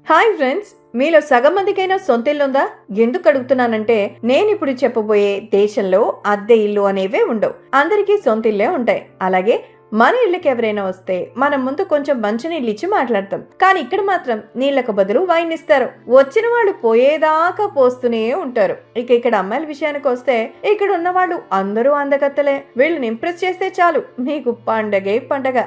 Hi friends, మీలో సగం మందికైనా సొంత ఇల్లు ఉందా? ఎందుకు అడుగుతున్నానంటే నేను ఇప్పుడు చెప్పబోయే దేశంలో అద్దె ఇల్లు అనేవే ఉండవు. అందరికీ సొంత ఇల్లే ఉంటాయి. అలాగే మన ఇళ్ళకి ఎవరైనా వస్తే మనం ముందు కొంచెం మంచినీళ్ళు ఇచ్చి మాట్లాడతాం. కానీ ఇక్కడ మాత్రం నీళ్లకు బదులు వైన్ ఇస్తారు. వచ్చిన వాళ్ళు పోయేదాకా పోస్తూనే ఉంటారు. ఇక్కడ అమ్మాయిల విషయానికి వస్తే ఇక్కడ ఉన్న వాళ్ళు అందరూ అందగత్తలే. వీళ్ళని ఇంప్రెస్ చేస్తే చాలు మీకు పండగే పండగ.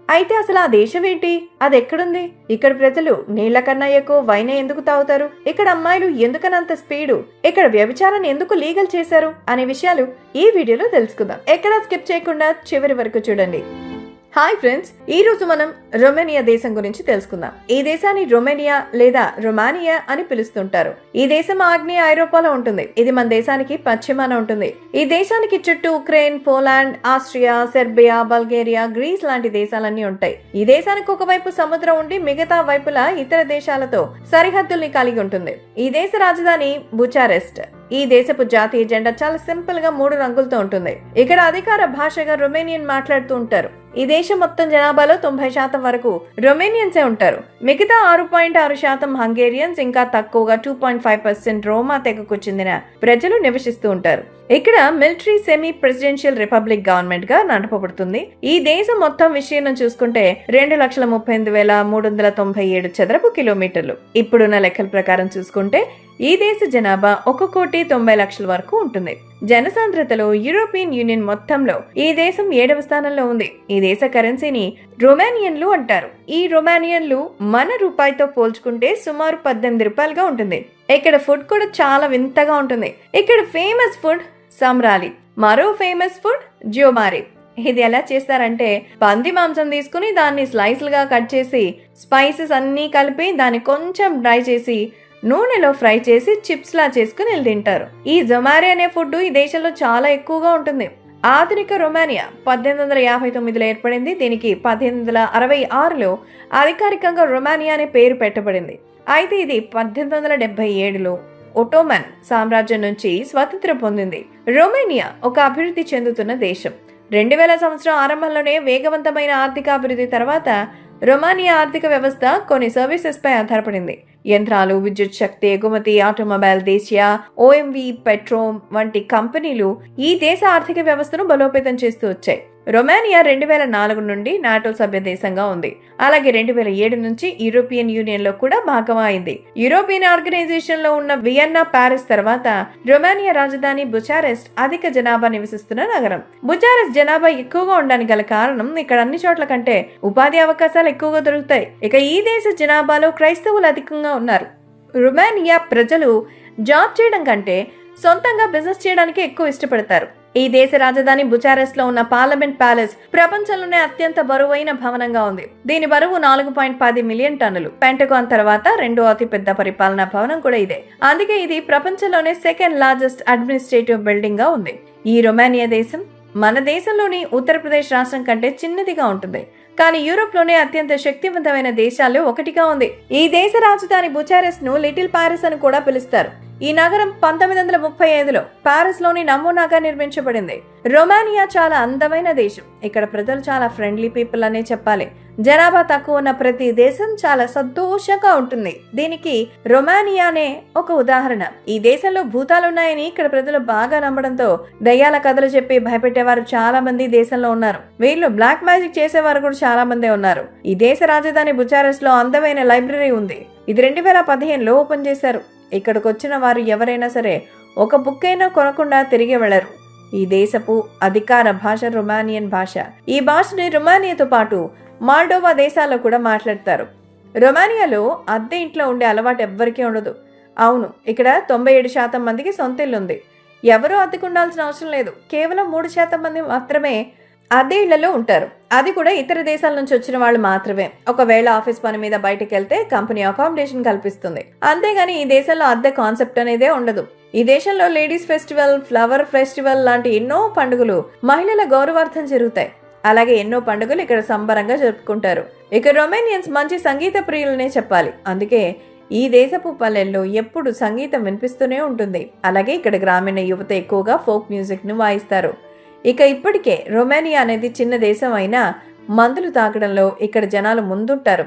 అయితే అసలు ఆ దేశం ఏంటి? అది ఎక్కడుంది? ఇక్కడ ప్రజలు నీళ్ల కన్నా ఎక్కువ వైనే ఎందుకు తాగుతారు? ఇక్కడ అమ్మాయిలు ఎందుకనంత స్పీడు? ఇక్కడ వ్యభిచారాన్ని ఎందుకు లీగల్ చేశారు అనే విషయాలు ఈ వీడియోలో తెలుసుకుందాం. ఎక్కడా స్కిప్ చేయకుండా చివరి వరకు చూడండి. హాయ్ ఫ్రెండ్స్, ఈ రోజు మనం రొమేనియా దేశం గురించి తెలుసుకుందాం. ఈ దేశాన్ని రొమేనియా లేదా రొమానియా అని పిలుస్తుంటారు. ఈ దేశం ఆగ్నేయ ఐరోపాలో ఉంటుంది. ఇది మన దేశానికి పశ్చిమాన ఉంటుంది. ఈ దేశానికి చుట్టూ Ukraine, Poland, Austria, Serbia, Bulgaria, Greece లాంటి దేశాలన్నీ ఉంటాయి. ఈ దేశానికి ఒకవైపు సముద్రం ఉండి మిగతా వైపులా ఇతర దేశాలతో సరిహద్దుల్ని కలిగి ఉంటుంది. ఈ దేశ రాజధాని బుచారెస్ట్. ఈ దేశపు జాతీయ జెండా చాలా సింపుల్ గా 3 రంగులతో ఉంటుంది. ఇక్కడ అధికార భాషగా రొమేనియన్ మాట్లాడుతూ ఉంటారు. ఈ దేశం మొత్తం జనాభాలో 90% వరకు రొమేనియన్సే ఉంటారు. మిగతా 6.6% హంగేరియన్స్, ఇంకా తక్కువగా 2.5% రోమా తెగకు చెందిన ప్రజలు నివసిస్తూ ఉంటారు. ఇక్కడ military semi presidential republic government గా నడపబడుతుంది. ఈ దేశం మొత్తం విషయం చూసుకుంటే 2,38,397 చదరపు కిలోమీటర్లు. ఇప్పుడున్న లెక్కల ప్రకారం చూసుకుంటే ఈ దేశ జనాభా 1,90,00,000 వరకు ఉంటుంది. జనసాంద్రతలో యూరోపియన్ యూనియన్ మొత్తంలో ఈ దేశం 7వ స్థానంలో ఉంది. ఈ దేశ కరెన్సీని రొమానియన్లు అంటారు. ఈ రొమానియన్లు మన రూపాయితో పోల్చుకుంటే సుమారు 18 రూపాయలుగా ఉంటుంది. ఇక్కడ ఫుడ్ కూడా చాలా వింతగా ఉంటుంది. ఇక్కడ ఫేమస్ ఫుడ్ సంబ్రాలి, మరో ఫేమస్ ఫుడ్ జ్యోమారి. ఇది ఎలా చేస్తారంటే పంది మాంసం తీసుకుని దాన్ని స్లైస్లుగా కట్ చేసి స్పైసెస్ అన్నీ కలిపి దాన్ని కొంచెం డ్రై చేసి నూనెలో ఫ్రై చేసి చిప్స్ లా చేసుకుని తింటారు. ఈ జొమారి అనే ఫుడ్ ఈ దేశంలో చాలా ఎక్కువగా ఉంటుంది. ఆధునిక రొమానియా 1859లో ఏర్పడింది. దీనికి 1866లో అధికారికంగా రొమానియా అనే పేరు పెట్టబడింది. అయితే ఇది 1877లో ఒటోమన్ సామ్రాజ్యం నుంచి స్వతంత్రం పొందింది. రొమేనియా ఒక అభివృద్ధి చెందుతున్న దేశం. 2000 సంవత్సరం ఆరంభంలోనే వేగవంతమైన ఆర్థిక అభివృద్ధి తర్వాత రొమానియా ఆర్థిక వ్యవస్థ కొన్ని సర్వీసెస్ పై ఆధారపడింది. యంత్రాలు, విద్యుత్ శక్తి ఎగుమతి, ఆటోమొబైల్, దేశీయ ఓఎంవి, పెట్రోమ్ వంటి కంపెనీలు ఈ దేశ ఆర్థిక వ్యవస్థను బలోపేతం చేస్తూ వచ్చాయి. రొమానియా 2004 నుండి నాటో సభ్య దేశంగా ఉంది. అలాగే 2007 నుంచి యూరోపియన్ యూనియన్ లో కూడా భాగం అయింది. యూరోపియన్ ఆర్గనైజేషన్ లో ఉన్న వియన్నా, పారిస్ తర్వాత రొమానియా రాజధాని బుచారెస్ట్ అధిక జనాభా నివసిస్తున్న నగరం. బుచారెస్ట్ జనాభా ఎక్కువగా ఉండడానికి గల కారణం ఇక్కడ అన్ని చోట్ల కంటే ఉపాధి అవకాశాలు ఎక్కువగా దొరుకుతాయి. ఈ దేశ జనాభాలో క్రైస్తవులు అధికంగా ఉన్నారు. రొమానియా ప్రజలు జాబ్ చేయడం కంటే సొంతంగా బిజినెస్ చేయడానికి ఎక్కువ ఇష్టపడతారు. ఈ దేశ రాజధాని బుచారెస్ట్ లో ఉన్న పార్లమెంట్ ప్యాలెస్ ప్రపంచంలోనే అత్యంత బరువైన భవనంగా ఉంది. దీని బరువు 4.10 మిలియన్ టన్నులు. పెంటగాన్ తర్వాత 2వ అతిపెద్ద పరిపాలనా భవనం కూడా ఇదే. అందుకే ఇది ప్రపంచంలోనే సెకండ్ లార్జెస్ట్ అడ్మినిస్ట్రేటివ్ బిల్డింగ్ గా ఉంది. ఈ రొమానియా దేశం మన దేశంలోని ఉత్తరప్రదేశ్ రాష్ట్రం కంటే చిన్నదిగా ఉంటుంది. కానీ యూరోప్ లోనే అత్యంత శక్తివంతమైన దేశాల్లో ఒకటిగా ఉంది. ఈ దేశ రాజధాని బుచారెస్ట్ ను లిటిల్ పారిస్ అని కూడా పిలుస్తారు. ఈ నగరం 1935లో పారిస్ లోని నమూనాగా నిర్మించబడింది. రొమానియా చాలా అందమైన దేశం. ఇక్కడ ప్రజలు చాలా ఫ్రెండ్లీ పీపుల్ అనే చెప్పాలి. జనాభా తక్కువ ఉన్న ప్రతి దేశం చాలా సంతోషంగా ఉంటుంది. దీనికి రొమానియానే ఒక ఉదాహరణ. ఈ దేశంలో భూతాలున్నాయని ఇక్కడ ప్రజలు బాగా నమ్మడంతో దయ్యాల కథలు చెప్పి భయపెట్టేవారు చాలా మంది దేశంలో ఉన్నారు. వీళ్ళు బ్లాక్ మ్యాజిక్ చేసేవారు కూడా చాలా మందే ఉన్నారు. ఈ దేశ రాజధాని బుచారెస్ట్ లో అందమైన లైబ్రరీ ఉంది. ఇది 2015లో ఓపెన్ చేశారు. ఇక్కడికి వచ్చిన వారు ఎవరైనా సరే ఒక బుక్ అయినా కొనకుండా తిరిగి వెళ్లరు. ఈ దేశపు అధికార భాష రొమానియన్ భాష. ఈ భాషని రొమానియాతో పాటు మాల్డోవా దేశాల్లో కూడా మాట్లాడతారు. రొమానియాలో అద్దె ఇంట్లో ఉండే అలవాటు ఎవ్వరికీ ఉండదు. అవును, ఇక్కడ 97% మందికి సొంత ఇల్లు ఉంది. ఎవరూ అద్దెకు ఉండాల్సిన అవసరం లేదు. కేవలం 3% మంది మాత్రమే అద్దె ఇళ్లలో ఉంటారు. అది కూడా ఇతర దేశాల నుంచి వచ్చిన వాళ్ళు మాత్రమే. ఒకవేళ ఆఫీస్ పని మీద బయటకు వెళ్తే కంపెనీ అకామిడేషన్ కల్పిస్తుంది. అంతేగాని ఈ దేశంలో అద్దె కాన్సెప్ట్ అనేదే ఉండదు. ఈ దేశంలో లేడీస్ ఫెస్టివల్, ఫ్లవర్ ఫెస్టివల్ లాంటి ఎన్నో పండుగలు మహిళల గౌరవార్థం జరుగుతాయి. అలాగే ఎన్నో పండుగలు ఇక్కడ సంబరంగా జరుపుకుంటారు. రొమేనియన్స్ మంచి సంగీత ప్రియులనే చెప్పాలి. అందుకే ఈ దేశపు పల్లెల్లో ఎప్పుడు సంగీతం వినిపిస్తూనే ఉంటుంది. అలాగే ఇక్కడ గ్రామీణ యువత ఎక్కువగా ఫోక్ మ్యూజిక్ ను వాయిస్తారు. ఇప్పటికే రొమేనియా అనేది చిన్న దేశం అయినా మందులు తాగడంలో ఇక్కడ జనాలు ముందుంటారు.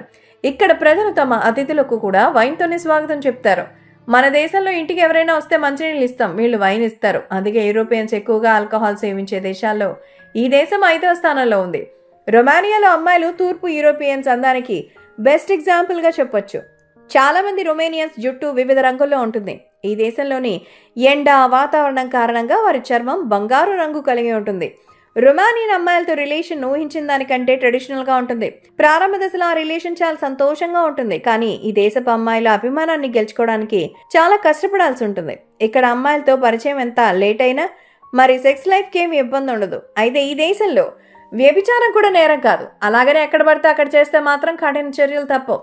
ఇక్కడ ప్రజలు తమ అతిథులకు కూడా వైన్తోనే స్వాగతం చెప్తారు. మన దేశంలో ఇంటికి ఎవరైనా వస్తే మంచినీళ్ళు ఇస్తాం, వీళ్ళు వైన్ ఇస్తారు. అందుకే యూరోపియన్స్ ఎక్కువగా ఆల్కహాల్ సేవించే దేశాల్లో ఈ దేశం 5వ స్థానంలో ఉంది. రొమానియాలో అమ్మాయిలు తూర్పు యూరోపియన్స్ అందానికి బెస్ట్ ఎగ్జాంపుల్గా చెప్పొచ్చు. చాలా మంది రొమేనియన్స్ జుట్టు వివిధ రంగుల్లో ఉంటుంది. ఈ దేశంలోని ఎండ వాతావరణం కారణంగా వారి చర్మం బంగారు రంగు కలిగి ఉంటుంది. రొమానియన్ అమ్మాయిలతో రిలేషన్ ఊహించిన దానికంటే ట్రెడిషనల్గా ఉంటుంది. ప్రారంభ దశలో ఆ రిలేషన్ చాలా సంతోషంగా ఉంటుంది, కానీ ఈ దేశపు అమ్మాయిల అభిమానాన్ని గెలుచుకోవడానికి చాలా కష్టపడాల్సి ఉంటుంది. ఇక్కడ అమ్మాయిలతో పరిచయం ఎంత లేట్ అయినా మరి సెక్స్ లైఫ్కి ఏమి ఇబ్బంది ఉండదు. అయితే ఈ దేశంలో వ్యభిచారం కూడా నేరం కాదు. అలాగనే ఎక్కడ పడితే అక్కడ చేస్తే మాత్రం కఠిన చర్యలు తప్పవు.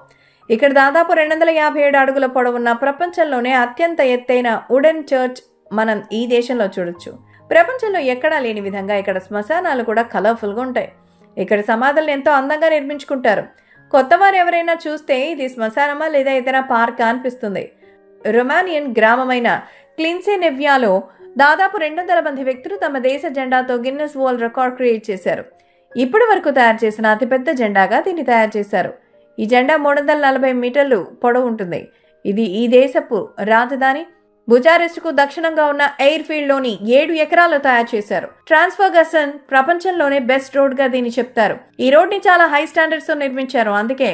ఇక్కడ దాదాపు 257 అడుగుల పొడవున్న ప్రపంచంలోనే అత్యంత ఎత్తైన వుడెన్ చర్చ్ మనం ఈ దేశంలో చూడొచ్చు. ప్రపంచంలో ఎక్కడా లేని విధంగా ఇక్కడ శ్మశానాలు కూడా కలర్ఫుల్గా ఉంటాయి. ఇక్కడ సమాధులను ఎంతో అందంగా నిర్మించుకుంటారు. కొత్తవారు ఎవరైనా చూస్తే ఇది శ్మశానమా లేదా ఏదైనా పార్క్ అనిపిస్తుంది. రొమానియన్ గ్రామమైన క్లిన్సెనెవ్యాలో దాదాపు 200 మంది వ్యక్తులు తమ దేశ జెండాతో గిన్నెస్ వరల్డ్ రికార్డ్ క్రియేట్ చేశారు. ఇప్పటి వరకు తయారు చేసిన అతిపెద్ద జెండాగా దీన్ని తయారు చేశారు. ఈ జెండా 340 మీటర్లు పొడవు ఉంటుంది. ఇది ఈ దేశపు రాజధాని బుచారెస్ట్కు దక్షిణంగా ఉన్న ఎయిర్ ఫీల్డ్లోని 7 ఎకరాల్లో తయారు చేశారు. ట్రాన్స్ఫర్గసన్ ప్రపంచంలోనే బెస్ట్ రోడ్గా దీన్ని చెప్తారు. ఈ రోడ్ని చాలా హై స్టాండర్డ్స్తో నిర్మించారు. అందుకే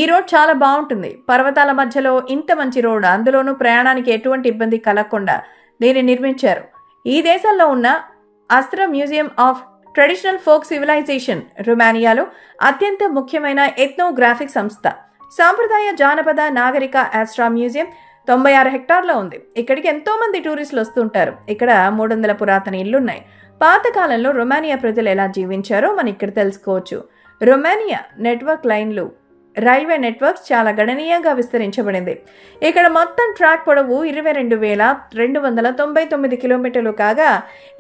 ఈ రోడ్ చాలా బాగుంటుంది. పర్వతాల మధ్యలో ఇంత మంచి రోడ్, అందులోనూ ప్రయాణానికి ఎటువంటి ఇబ్బంది కలగకుండా దీన్ని నిర్మించారు. ఈ దేశంలో ఉన్న Astra museum of traditional folk civilization రొమానియాలో అత్యంత ముఖ్యమైన ఎథ్నోగ్రాఫిక్ సంస్థ. సాంప్రదాయ జానపద నాగరిక ఆస్ట్రా మ్యూజియం 96 హెక్టార్లో ఉంది. ఇక్కడికి ఎంతో మంది టూరిస్టులు వస్తుంటారు. ఇక్కడ 300 పురాతన ఇళ్లున్నాయి. పాతకాలంలో రొమానియా ప్రజలు ఎలా జీవించారో మనం ఇక్కడ తెలుసుకోవచ్చు. రొమానియా నెట్వర్క్ లైన్లు రైల్వే నెట్వర్క్స్ చాలా గణనీయంగా విస్తరించబడింది. ఇక్కడ మొత్తం ట్రాక్ పొడవు 22,299 కిలోమీటర్లు కాగా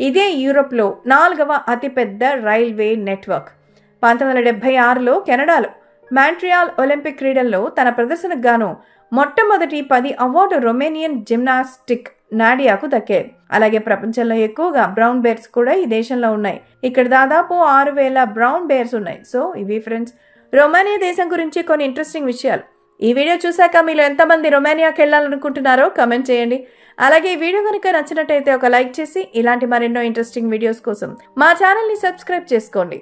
ఇదే యూరోప్లో 4వ అతిపెద్ద రైల్వే నెట్వర్క్. 1976లో కెనడాలో మాంట్రియాల్ ఒలింపిక్ క్రీడల్లో తన ప్రదర్శనకు గాను మొట్టమొదటి 10 అవార్డు రొమేనియన్ జిమ్నాస్టిక్ నాడియాకు దక్కాయి. అలాగే ప్రపంచంలో ఎక్కువగా బ్రౌన్ బేర్స్ కూడా ఈ దేశంలో ఉన్నాయి. ఇక్కడ దాదాపు 6,000 బ్రౌన్ బేర్స్ ఉన్నాయి. సో ఇవి ఫ్రెండ్స్ రొమానియా దేశం గురించి కొన్ని ఇంట్రెస్టింగ్ విషయాలు. ఈ వీడియో చూశాక మీలో ఎంతమంది రొమానియాకి వెళ్ళాలనుకుంటున్నారో కమెంట్ చేయండి. అలాగే ఈ వీడియో కనుక నచ్చినట్టయితే ఒక లైక్ చేసి ఇలాంటి మరెన్నో ఇంట్రెస్టింగ్ వీడియోస్ కోసం మా ఛానల్ని సబ్స్క్రైబ్ చేసుకోండి.